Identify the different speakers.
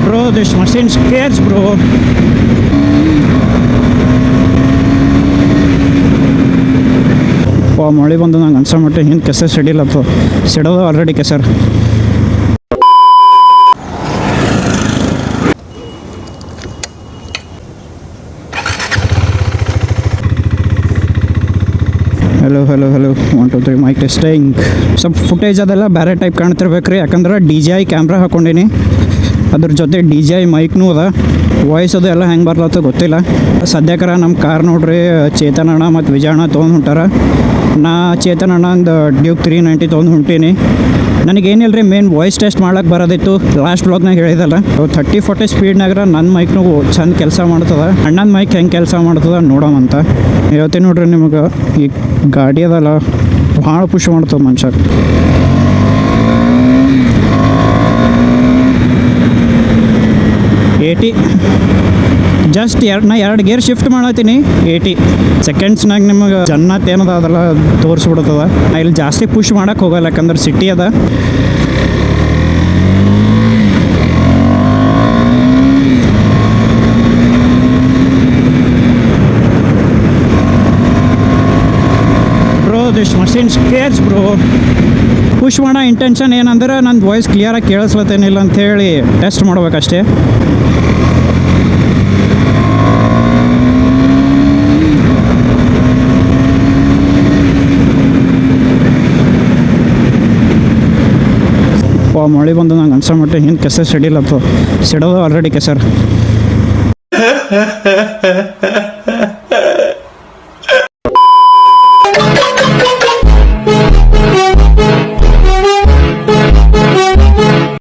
Speaker 1: Bro, this machine scares, bro. ಮಳೆ ಬಂದು ನಂಗೆ ಅನ್ಸೋ ಮಟ್ಟ ಹಿಂದೆ ಕೆಸರು ಸಿಡಿಲತ್ತು ಸಿಡೋದು ಆಲ್ರೆಡಿ ಕೆಸರು. Hello 1 2 3 mic testing. ಸ್ವಲ್ಪ ಫುಟೇಜ್ ಅದೆಲ್ಲ ಬೇರೆ ಟೈಪ್ ಕಾಣ್ತಿರ್ಬೇಕು ರೀ, ಯಾಕಂದ್ರೆ DJI ಕ್ಯಾಮ್ರಾ ಹಾಕ್ಕೊಂಡೀನಿ, ಅದ್ರ ಜೊತೆ DJI ಮೈಕ್ನೂ ಅದ. ವಾಯ್ಸ್ ಅದು ಎಲ್ಲ ಹೆಂಗೆ ಬರ್ಲತ್ತ ಗೊತ್ತಿಲ್ಲ. ಸದ್ಯಕರ ನಮ್ಮ ಕಾರ್ ನೋಡ್ರಿ ಚೇತನ್ ಅಣ್ಣ ಮತ್ತು ವಿಜಯಣ್ಣ ತೊಗೊಂಡು ಹೊಂಟಾರ. ನಾ ಚೇತನ್ ಅಣ್ಣಂದು ಡ್ಯೂಕ್ 390 ತೊಗೊಂಡು ಹೊಂಟೀನಿ. ನನಗೇನಿಲ್ಲ ರೀ, ಮೇನ್ ವಾಯ್ಸ್ ಟೆಸ್ಟ್ ಮಾಡ್ಲಿಕ್ಕೆ ಬರೋದಿತ್ತು. ಲಾಸ್ಟ್ ಬ್ಲಾಗ್ನಾಗ ಹೇಳಿದಲ್ಲ, 30-40 ಸ್ಪೀಡ್ನಾಗ್ರ ನನ್ನ ಮೈಕ್ನು ಚಂದ ಕೆಲಸ ಮಾಡ್ತದೆ. ಅಣ್ಣನ ಮೈಕ್ ಹೆಂಗೆ ಕೆಲಸ ಮಾಡ್ತದೆ ನೋಡೋಮಂತ ಹೇಳ್ತೀನಿ ನೋಡ್ರಿ ನಿಮಗೆ. ಈ ಗಾಡಿ ಅದಲ್ಲ ಭಾಳ ಪುಷ್ ಮಾಡ್ತದೆ ಮನುಷ್ಯ. ಜಸ್ಟ್ ನಾ 2 ಗೇರ್ ಶಿಫ್ಟ್ ಮಾಡತ್ತೀನಿ. 80 ಸೆಕೆಂಡ್ಸ್ನಾಗ ನಿಮಗೆ ಜನ್ನತ್ ಏನದ ಅದೆಲ್ಲ ತೋರಿಸ್ಬಿಡ್ತದ. ನಾ ಇಲ್ಲಿ ಜಾಸ್ತಿ ಪುಷ್ ಮಾಡಕ್ಕೆ ಹೋಗಲ್ಲ, ಯಾಕಂದ್ರೆ ಸಿಟಿ ಅದ. Bro, this machine scarce bro. Push ಮಾಡೋ ಇಂಟೆನ್ಷನ್ ಏನಂದ್ರೆ ನನ್ನ ವಾಯ್ಸ್ ಕ್ಲಿಯರಾಗಿ ಕೇಳಿಸ್ಲತ್ತೇನಿಲ್ಲ ಅಂಥೇಳಿ ಟೆಸ್ಟ್ ಮಾಡ್ಬೇಕಷ್ಟೇ. ಮಳೆ ಬಂದು ನಂಗೆ ಅನ್ಸೋ ಮಟ್ಟ ಹಿಂದೆ ಕೆಸರು ಸಿಡಿಲತ್ತು ಸಿಡೋದು ಆಲ್ರೆಡಿ ಕೆಸರು.